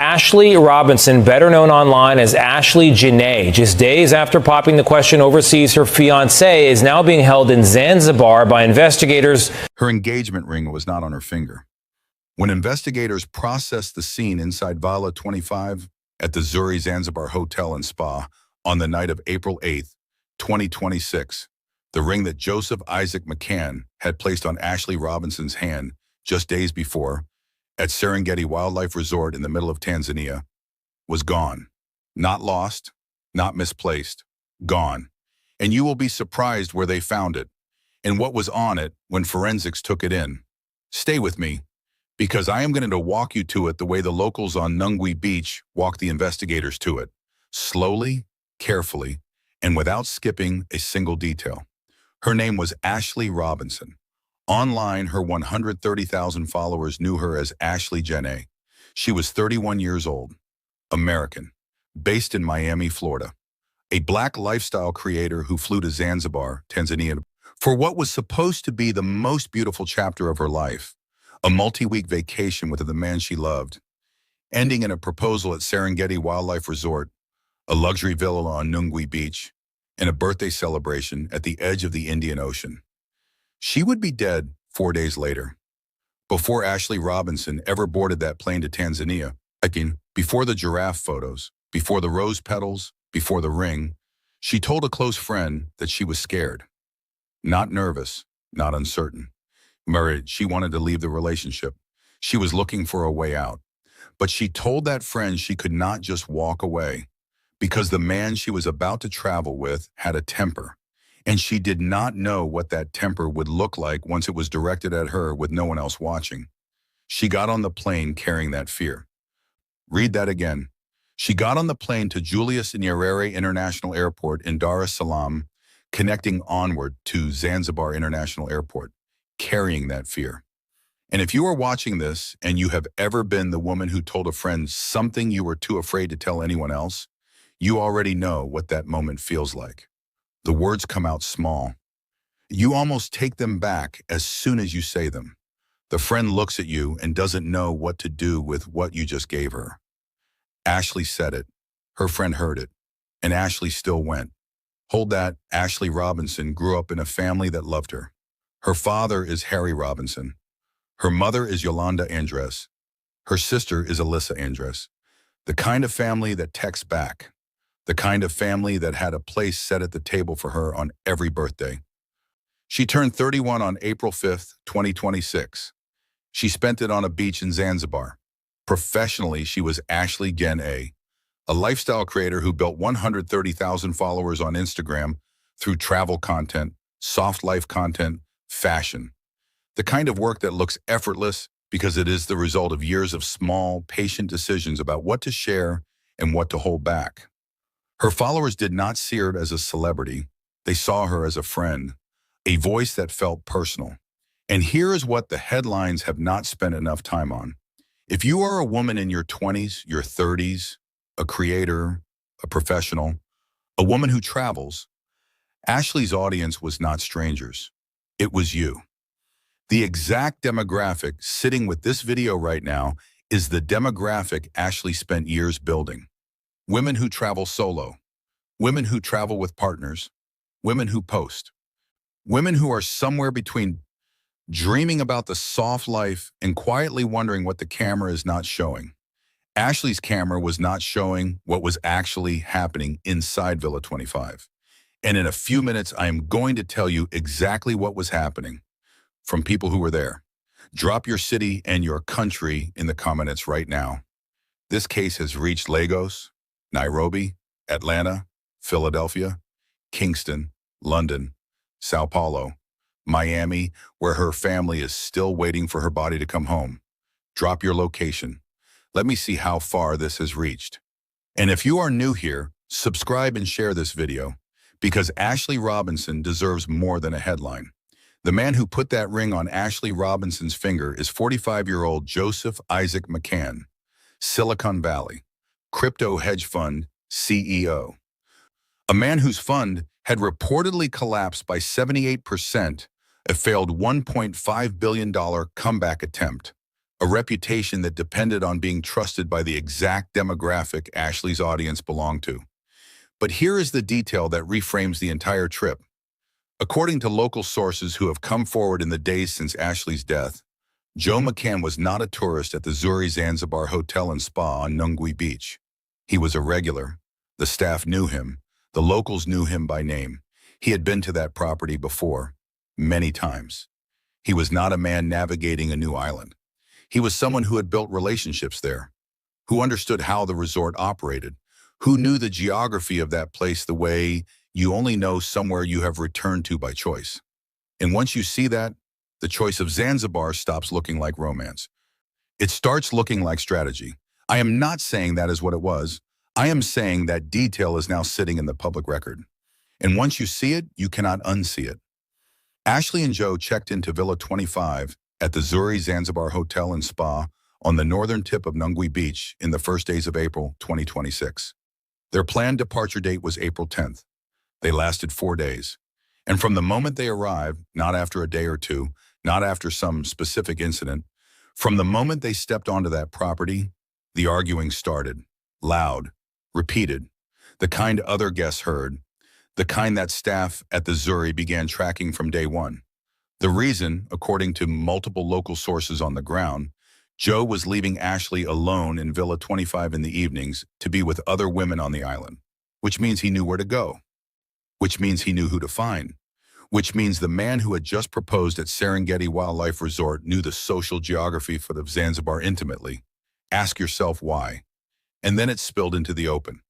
Ashlee Robinson, better known online as Ashlee Jenae, just days after popping the question overseas, her fiancé is now being held in Zanzibar by investigators. Her engagement ring was not on her finger. When investigators processed the scene inside Vala 25 at the Zuri Zanzibar Hotel and Spa on the night of April 8, 2026, the ring that Joseph Isaac McCann had placed on Ashlee Robinson's hand just days before at Serengeti Wildlife Resort in the middle of Tanzania was gone. Not lost, not misplaced, gone. And you will be surprised where they found it and what was on it when forensics took it in. Stay with me, because I am going to walk you to it the way the locals on Nungwi Beach walked the investigators to it. Slowly, carefully, and without skipping a single detail. Her name was Ashlee Robinson. Online, her 130,000 followers knew her as Ashlee Jenae. She was 31 years old, American, based in Miami, Florida. A black lifestyle creator who flew to Zanzibar, Tanzania, for what was supposed to be the most beautiful chapter of her life, a multi-week vacation with the man she loved, ending in a proposal at Serengeti Wildlife Resort, a luxury villa on Nungwi Beach, and a birthday celebration at the edge of the Indian Ocean. She would be dead 4 days later. Before Ashlee Robinson ever boarded that plane to Tanzania, before the giraffe photos, before the rose petals, before the ring, she told a close friend that she was scared. Not nervous, not uncertain. She wanted to leave the relationship. She was looking for a way out. But she told that friend she could not just walk away, because the man she was about to travel with had a temper. And she did not know what that temper would look like once it was directed at her with no one else watching. She got on the plane carrying that fear. Read that again. She got on the plane to Julius Nyerere International Airport in Dar es Salaam, connecting onward to Zanzibar International Airport, carrying that fear. And if you are watching this and you have ever been the woman who told a friend something you were too afraid to tell anyone else, you already know what that moment feels like. The words come out small. You almost take them back as soon as you say them. The friend looks at you and doesn't know what to do with what you just gave her. Ashlee said it. Her friend heard it. And Ashlee still went. Hold that. Ashlee Robinson grew up in a family that loved her. Her father is Harry Robinson. Her mother is Yolanda Andres. Her sister is Alyssa Andres. The kind of family that texts back. The kind of family that had a place set at the table for her on every birthday. She turned 31 on April 5th, 2026. She spent it on a beach in Zanzibar. Professionally, she was Ashlee Jenae, a lifestyle creator who built 130,000 followers on Instagram through travel content, soft life content, fashion. The kind of work that looks effortless because it is the result of years of small, patient decisions about what to share and what to hold back. Her followers did not see her as a celebrity. They saw her as a friend, a voice that felt personal. And here is what the headlines have not spent enough time on. If you are a woman in your 20s, your 30s, a creator, a professional, a woman who travels, Ashlee's audience was not strangers. It was you. The exact demographic sitting with this video right now is the demographic Ashlee spent years building. Women who travel solo, women who travel with partners, women who post, women who are somewhere between dreaming about the soft life and quietly wondering what the camera is not showing. Ashlee's camera was not showing what was actually happening inside Villa 25. And in a few minutes, I am going to tell you exactly what was happening from people who were there. Drop your city and your country in the comments right now. This case has reached Lagos, Nairobi, Atlanta, Philadelphia, Kingston, London, Sao Paulo, Miami, where her family is still waiting for her body to come home. Drop your location. Let me see how far this has reached. And if you are new here, subscribe and share this video, because Ashlee Robinson deserves more than a headline. The man who put that ring on Ashlee Robinson's finger is 45-year-old Joseph Isaac McCann, Silicon Valley, crypto hedge fund CEO. A man whose fund had reportedly collapsed by 78%, a failed $1.5 billion comeback attempt, a reputation that depended on being trusted by the exact demographic Ashlee's audience belonged to. But here is the detail that reframes the entire trip. According to local sources who have come forward in the days since Ashlee's death, Joe McCann was not a tourist at the Zuri Zanzibar Hotel and Spa on Nungwi Beach. He was a regular. The staff knew him. The locals knew him by name. He had been to that property before, many times. He was not a man navigating a new island. He was someone who had built relationships there, who understood how the resort operated, who knew the geography of that place the way you only know somewhere you have returned to by choice. And once you see that, the choice of Zanzibar stops looking like romance. It starts looking like strategy. I am not saying that is what it was. I am saying that detail is now sitting in the public record. And once you see it, you cannot unsee it. Ashlee and Joe checked into Villa 25 at the Zuri Zanzibar Hotel and Spa on the northern tip of Nungwi Beach in the first days of April 2026. Their planned departure date was April 10th. They lasted 4 days. And from the moment they arrived, not after a day or two, not after some specific incident, from the moment they stepped onto that property, the arguing started. Loud, repeated, the kind other guests heard, the kind that staff at the Zuri began tracking from day one. The reason, according to multiple local sources on the ground, Joe was leaving Ashlee alone in Villa 25 in the evenings to be with other women on the island, which means he knew where to go, which means he knew who to find, which means the man who had just proposed at Serengeti Wildlife Resort knew the social geography for the Zanzibar intimately. Ask yourself why. And then it spilled into the open.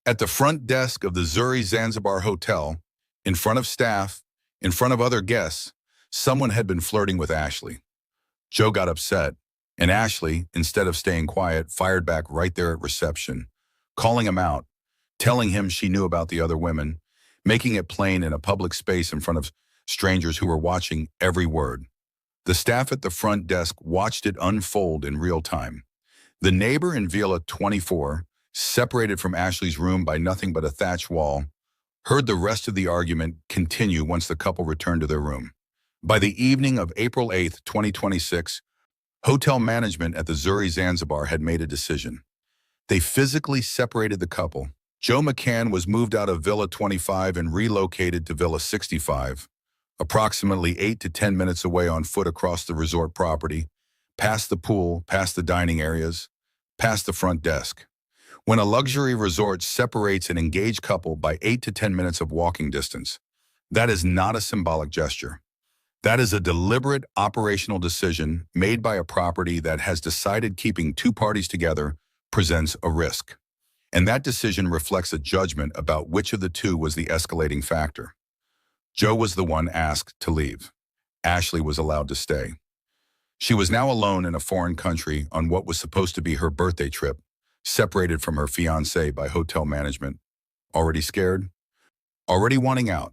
At the front desk of the Zuri Zanzibar Hotel, in front of staff, in front of other guests, someone had been flirting with Ashlee. Joe got upset, and Ashlee, instead of staying quiet, fired back right there at reception, calling him out, telling him she knew about the other women, making it plain in a public space in front of strangers who were watching every word. The staff at the front desk watched it unfold in real time. The neighbor in Villa 24, separated from Ashlee's room by nothing but a thatch wall, heard the rest of the argument continue once the couple returned to their room. By the evening of April 8, 2026, hotel management at the Zuri Zanzibar had made a decision. They physically separated the couple. Joe McCann was moved out of Villa 25 and relocated to Villa 65, approximately 8 to 10 minutes away on foot across the resort property, past the pool, past the dining areas, past the front desk. When a luxury resort separates an engaged couple by 8 to 10 minutes of walking distance, that is not a symbolic gesture. That is a deliberate operational decision made by a property that has decided keeping two parties together presents a risk. And that decision reflects a judgment about which of the two was the escalating factor. Joe was the one asked to leave. Ashlee was allowed to stay. She was now alone in a foreign country on what was supposed to be her birthday trip, separated from her fiancé by hotel management. Already scared? Already wanting out,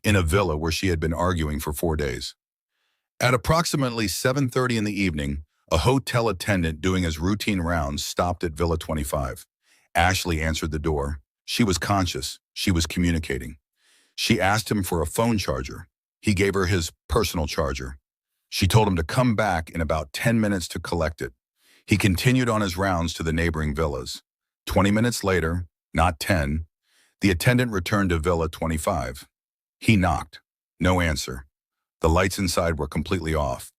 in a villa where she had been arguing for 4 days. At approximately 7:30 in the evening, a hotel attendant doing his routine rounds stopped at Villa 25. Ashlee answered the door. She was conscious. She was communicating. She asked him for a phone charger. He gave her his personal charger. She told him to come back in about 10 minutes to collect it. He continued on his rounds to the neighboring villas. 20 minutes later, not 10, the attendant returned to Villa 25. He knocked. No answer. The lights inside were completely off.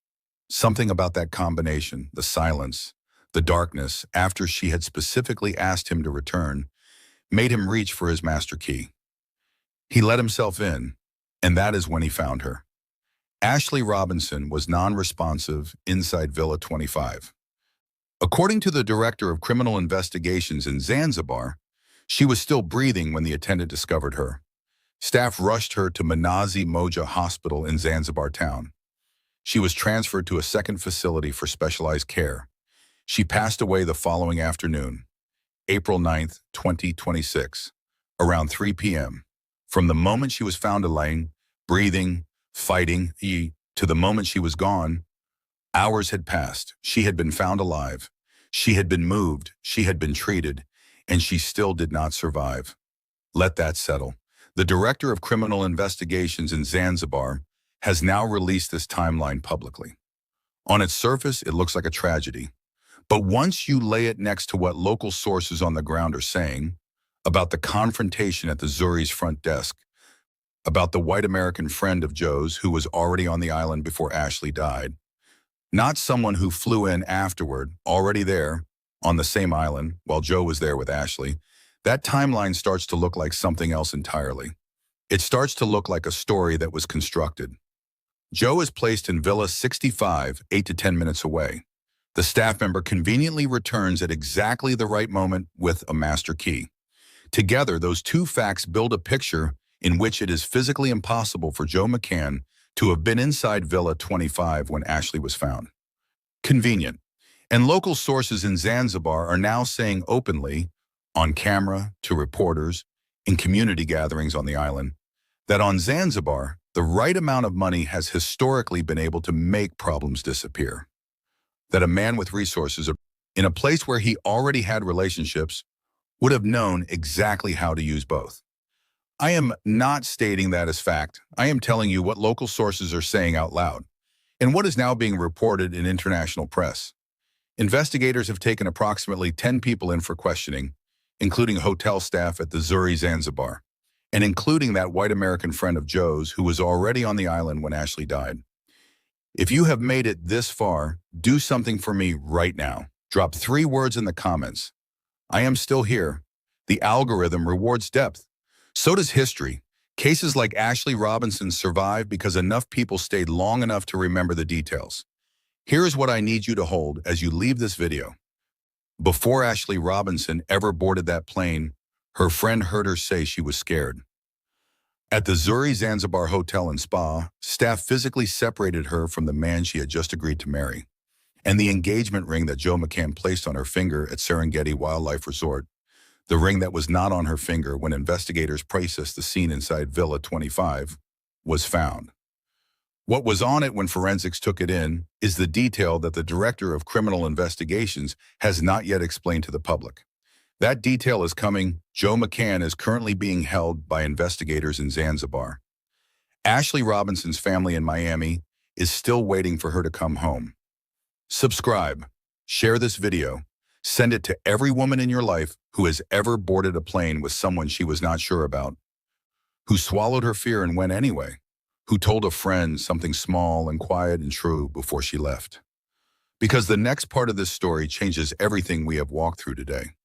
Something about that combination, the silence, the darkness, after she had specifically asked him to return, made him reach for his master key. He let himself in, and that is when he found her. Ashlee Robinson was non-responsive inside Villa 25. According to the Director of Criminal Investigations in Zanzibar, she was still breathing when the attendant discovered her. Staff rushed her to Mnazi Moja Hospital in Zanzibar town. She was transferred to a second facility for specialized care. She passed away the following afternoon, April 9th, 2026, around 3 p.m. From the moment she was found lying, breathing, fighting, to the moment she was gone, hours had passed. She had been found alive. She had been moved. She had been treated, and she still did not survive. Let that settle. The Director of Criminal Investigations in Zanzibar has now released this timeline publicly. On its surface, it looks like a tragedy. But once you lay it next to what local sources on the ground are saying about the confrontation at the Zuri's front desk, about the white American friend of Joe's who was already on the island before Ashlee died, not someone who flew in afterward, already there, on the same island, while Joe was there with Ashlee, that timeline starts to look like something else entirely. It starts to look like a story that was constructed. Joe is placed in Villa 65, 8 to 10 minutes away. The staff member conveniently returns at exactly the right moment with a master key. Together, those two facts build a picture in which it is physically impossible for Joe McCann to have been inside Villa 25 when Ashlee was found. Convenient. And local sources in Zanzibar are now saying openly, on camera, to reporters, in community gatherings on the island, that on Zanzibar, the right amount of money has historically been able to make problems disappear. That a man with resources in a place where he already had relationships would have known exactly how to use both. I am not stating that as fact. I am telling you what local sources are saying out loud, and what is now being reported in international press. Investigators have taken approximately 10 people in for questioning, including hotel staff at the Zuri Zanzibar, and including that white American friend of Joe's who was already on the island when Ashlee died. If you have made it this far, do something for me right now. Drop 3 words in the comments. I am still here. The algorithm rewards depth. So does history. Cases like Ashlee Robinson survive because enough people stayed long enough to remember the details. Here is what I need you to hold as you leave this video. Before Ashlee Robinson ever boarded that plane, her friend heard her say she was scared. At the Zuri Zanzibar Hotel and Spa, staff physically separated her from the man she had just agreed to marry. And the engagement ring that Joe McCann placed on her finger at Serengeti Wildlife Resort, the ring that was not on her finger when investigators processed the scene inside Villa 25, was found. What was on it when forensics took it in is the detail that the Director of Criminal Investigations has not yet explained to the public. That detail is coming. Joe McCann is currently being held by investigators in Zanzibar. Ashlee Robinson's family in Miami is still waiting for her to come home. Subscribe, share this video, send it to every woman in your life who has ever boarded a plane with someone she was not sure about, who swallowed her fear and went anyway, who told a friend something small and quiet and true before she left. Because the next part of this story changes everything we have walked through today.